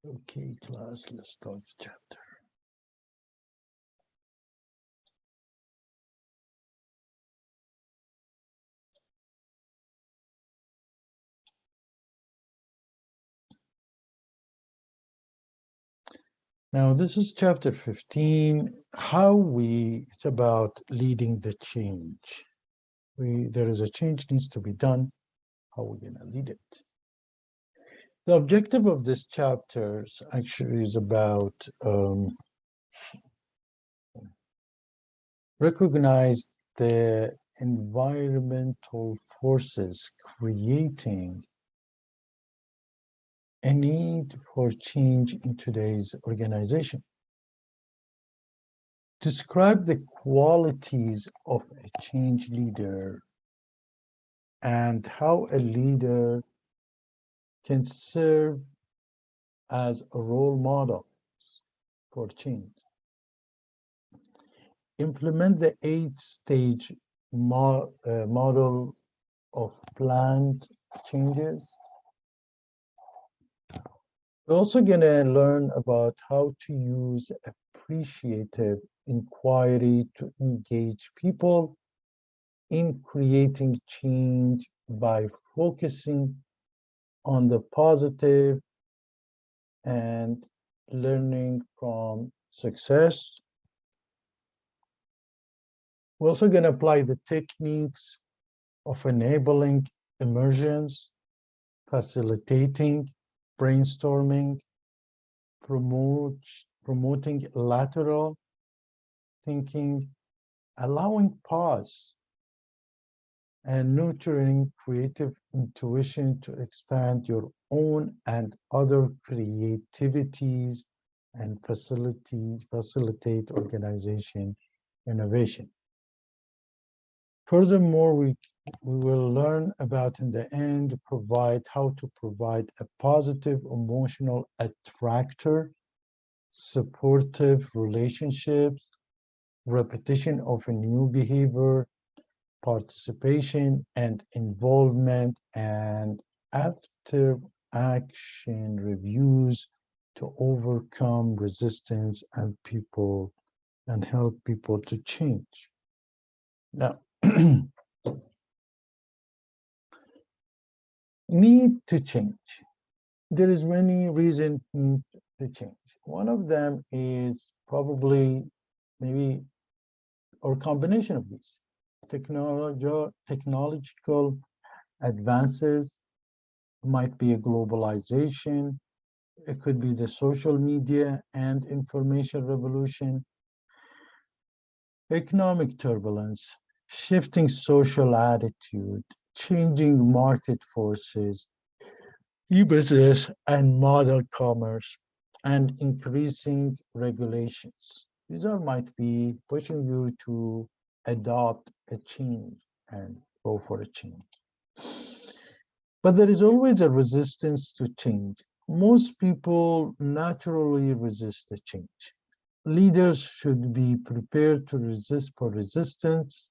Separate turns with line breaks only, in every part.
Okay, class, let's start the chapter. Now, this is chapter 15, it's about leading the change. There is a change needs to be done. How are we going to lead it? The objective of this chapter actually is about recognize the environmental forces creating a need for change in today's organization. Describe the qualities of a change leader and how a leader can serve as a role model for change. Implement the 8-stage model of planned changes. We're also going to learn about how to use appreciative inquiry to engage people in creating change by focusing on the positive and learning from success. We're also going to apply the techniques of enabling immersions, facilitating brainstorming, promoting lateral thinking, allowing pause, and nurturing creative intuition to expand your own and other creativities and facilitate organization innovation. Furthermore, we will learn about in the end how to provide a positive emotional attractor, supportive relationships, repetition of a new behavior, participation and involvement, and after action reviews to overcome resistance and help people to change. Now, need to change. There is many reasons to change. One of them is probably maybe or combination of these technological advances, might be a globalization, it could be the social media and information revolution, economic turbulence, shifting social attitude, changing market forces, e-business and model commerce, and increasing regulations. These all might be pushing you to adopt a change and go for a change. But there is always a resistance to change. Most people naturally resist the change. Leaders should be prepared to resist for resistance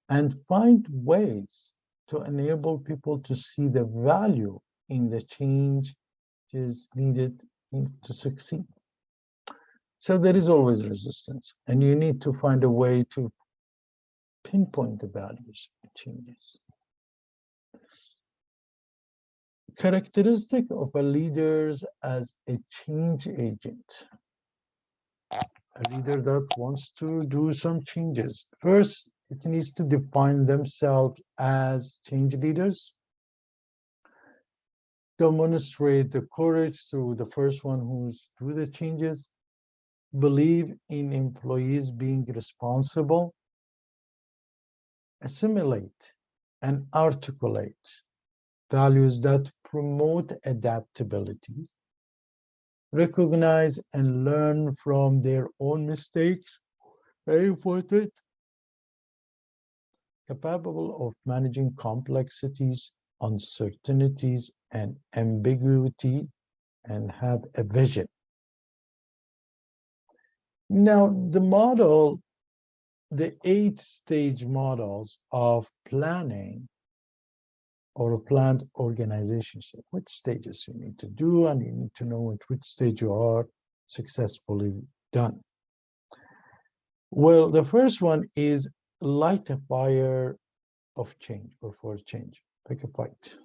and find ways to enable people to see the value in the change is needed to succeed. So there is always resistance, and you need to find a way to pinpoint the values of changes. Characteristic of a leader as a change agent. A leader that wants to do some changes. First, it needs to define themselves as change leaders. Demonstrate the courage through the first one who's do the changes. Believe in employees being responsible. Assimilate and articulate values that promote adaptability. Recognize and learn from their own mistakes. Very important. Capable of managing complexities, uncertainties, and ambiguity, and have a vision. Now, the 8-stage models of planning or a planned organization. So which stages you need to do, and you need to know at which stage you are successfully done. Well, the first one is light a fire of change or for change. Pick a fight.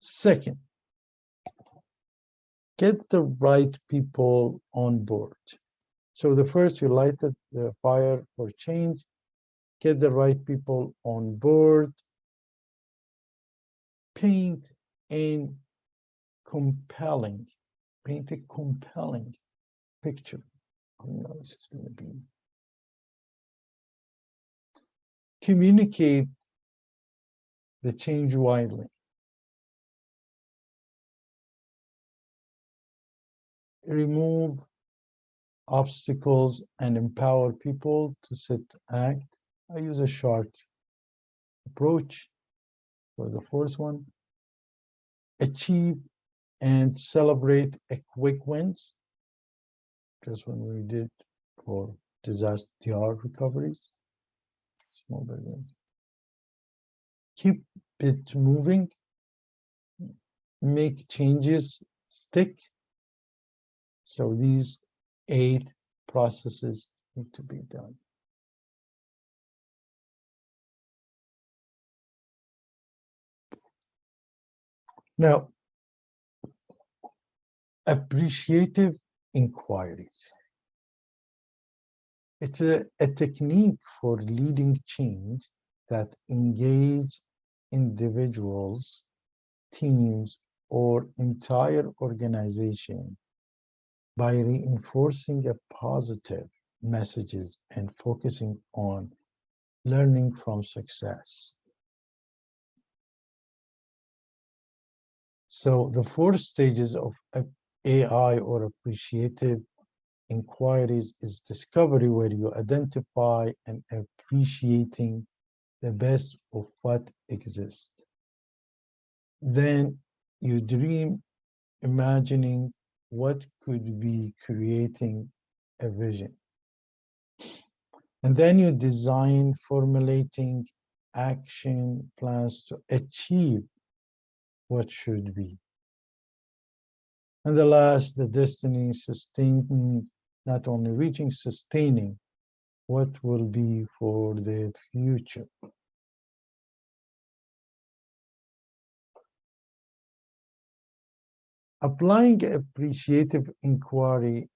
Second, get the right people on board. So the first, you light the fire for change, get the right people on board, paint a compelling, paint a compelling picture. It's going to be communicate the change widely. Remove obstacles and empower people to set act. I use a short approach for the first one. Achieve and celebrate a quick wins, just when we did for disaster recoveries. Small business. Keep it moving. Make changes stick. So these 8 processes need to be done. Now, appreciative inquiries. It's a technique for leading change that engage individuals, teams, or entire organization by reinforcing a positive messages and focusing on learning from success. So the 4 stages of AI or appreciative inquiries is discovery, where you identify and appreciating the best of what exists. Then you dream, imagining what could be, creating a vision. And then you design, formulating action plans to achieve what should be. And the last, the destiny, sustaining, not only reaching, sustaining what will be for the future. Applying appreciative inquiry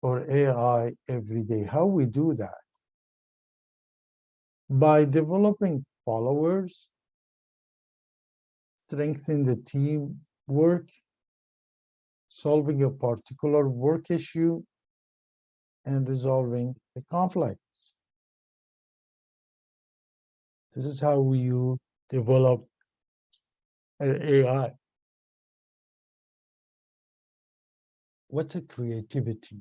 or AI every day. How we do that? By developing followers, strengthening the team work, solving a particular work issue, and resolving the conflicts. This is how you develop an AI. What's a creativity?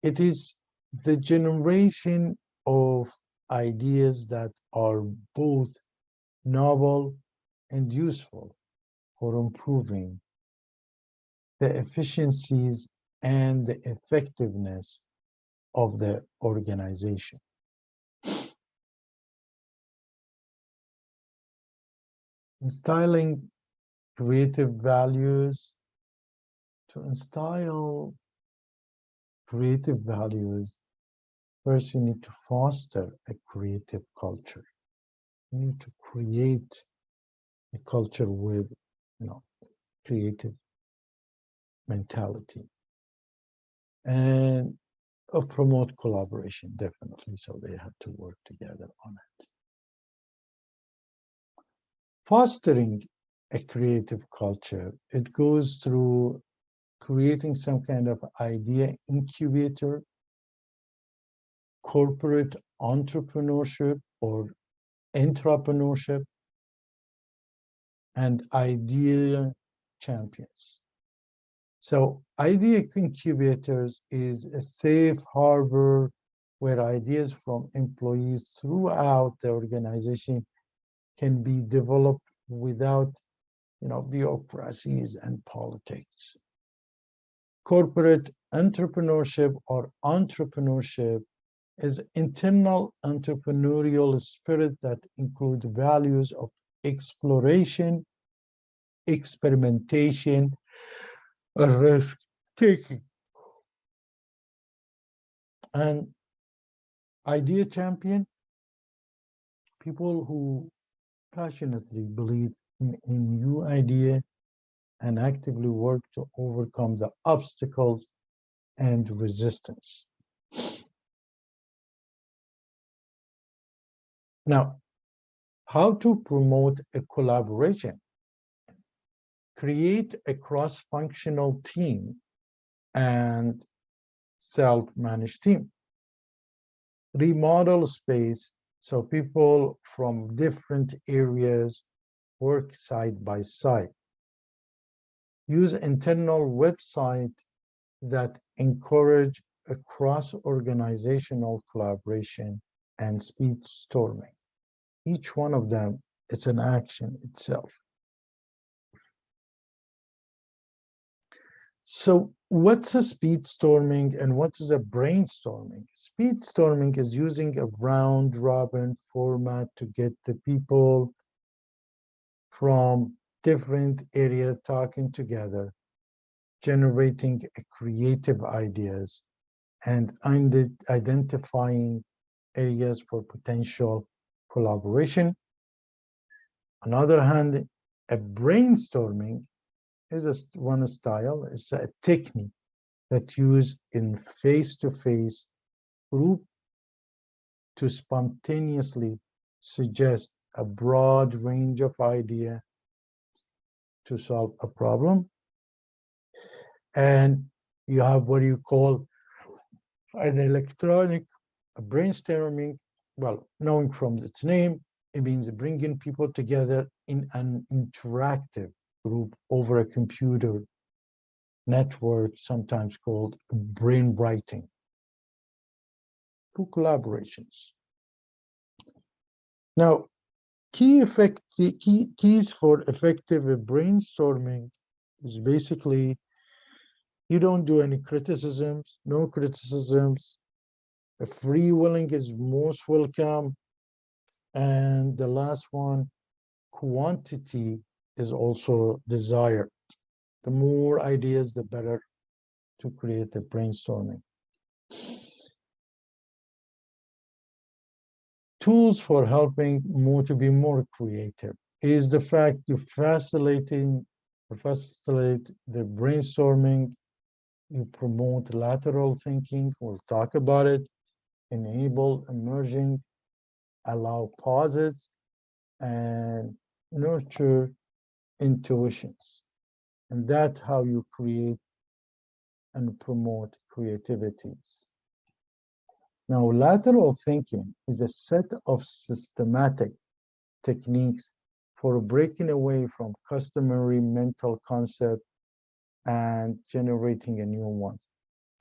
It is the generation of ideas that are both novel and useful for improving the efficiencies and the effectiveness of the organization. Instilling creative values. To instill creative values, first you need to foster a creative culture. You need to create a culture with, creative mentality, and promote collaboration, definitely. So they have to work together on it. Fostering a creative culture, it goes through creating some kind of idea incubator, corporate entrepreneurship or entrepreneurship, and idea champions. So idea incubators is a safe harbor where ideas from employees throughout the organization can be developed without bureaucracies and politics. Corporate entrepreneurship or entrepreneurship is internal entrepreneurial spirit that includes values of exploration, experimentation, and risk taking. And idea champion, people who passionately believe in a new idea and actively work to overcome the obstacles and resistance. Now, how to promote a collaboration? Create a cross-functional team and self-managed team. Remodel space so people from different areas work side by side. Use internal website that encourage a cross-organizational collaboration and speed storming. Each one of them is an action itself. So what's a speed storming and what is a brainstorming? Speed storming is using a round robin format to get the people from different areas talking together, generating creative ideas, and identifying areas for potential collaboration. On the other hand, a brainstorming is one style, it's a technique that used in face-to-face group to spontaneously suggest a broad range of ideas to solve a problem. And you have what you call an electronic brainstorming. Well, knowing from its name, it means bringing people together in an interactive group over a computer network, sometimes called brainwriting. Two collaborations. Now, keys for effective brainstorming is basically you don't do any criticisms, no criticisms. A free willing is most welcome. And the last one, quantity is also desired. The more ideas, the better to create a brainstorming. Tools for helping to be more creative is the fact you facilitate the brainstorming, you promote lateral thinking, we'll talk about it, enable emerging, allow pauses, and nurture intuitions. And that's how you create and promote creativities. Now, lateral thinking is a set of systematic techniques for breaking away from customary mental concepts and generating a new one.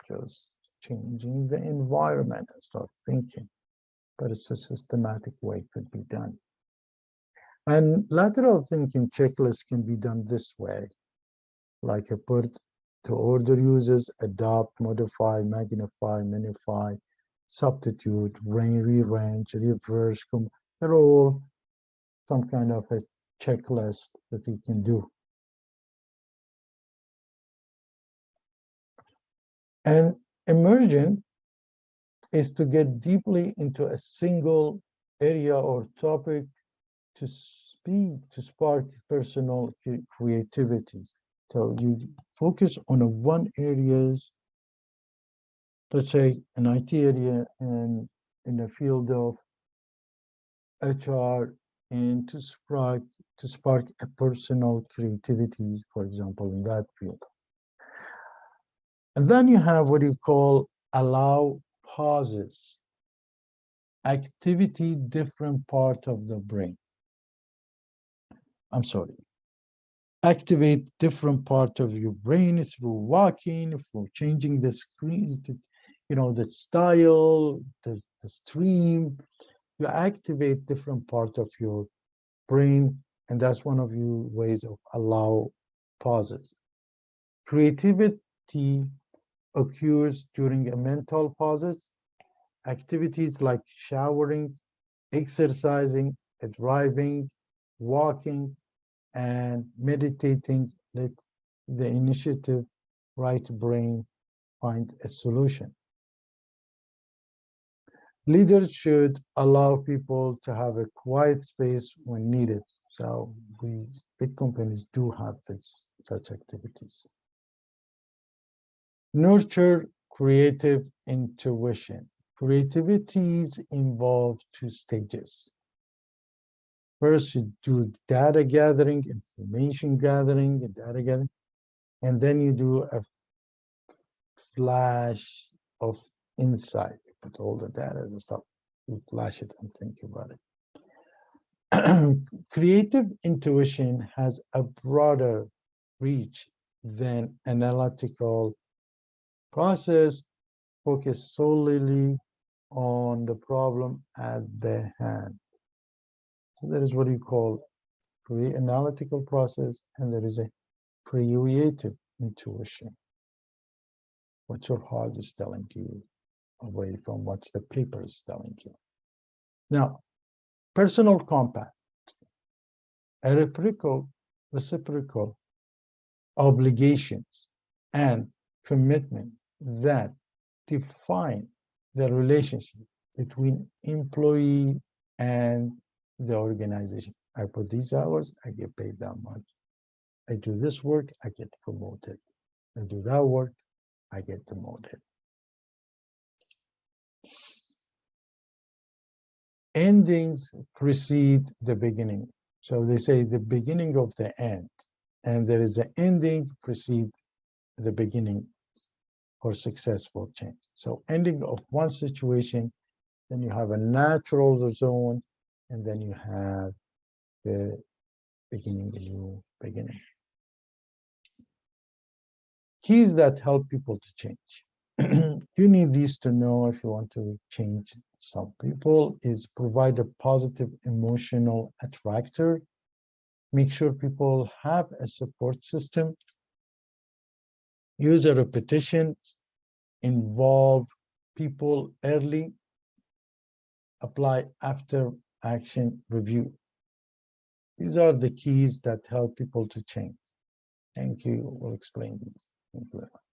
Just changing the environment and start thinking. But it's a systematic way it could be done. And lateral thinking checklists can be done this way, like a put to order uses, adopt, modify, magnify, minify, substitute, rearrange, reverse. They're all some kind of a checklist that you can do. And emergent is to get deeply into a single area or topic to spark personal creativity. So you focus on one areas, let's say an IT area and in the field of HR, and to spark a personal creativity, for example, in that field. And then you have what you call allow pauses, activity different part of the brain. I'm sorry. Activate different part of your brain through walking, through changing the screen, the style, the stream. You activate different part of your brain And that's one of you ways of allow pauses. Creativity occurs during a mental pauses. Activities like showering, exercising, driving, walking, and meditating let the initiative right brain find a solution. Leaders should allow people to have a quiet space when needed. So big companies do have such activities. Nurture creative intuition. Creativities involve two stages. First, you do data gathering, information gathering, data gathering, and then you do a flash of insight. You put all the data and stuff, you flash it and think about it. Creative intuition has a broader reach than analytical process focused solely on the problem at the hand. So there is what you call pre-analytical process, and there is a creative intuition. What your heart is telling you away from what the paper is telling you. Now, personal compact, a reciprocal obligations and commitment that define the relationship between employee and the organization. I put these hours, I get paid that much. I do this work, I get promoted. I do that work, I get demoted. Endings precede the beginning. So they say the beginning of the end, and there is an ending precede the beginning for successful change. So ending of one situation, then you have a natural zone, and then you have the beginning, the new beginning. Keys that help people to change. You need these to know if you want to change some people is provide a positive emotional attractor. Make sure people have a support system. Use a repetition. Involve people early. Apply after action review. These are the keys that help people to change. Thank you. We'll explain these. Thank you very much.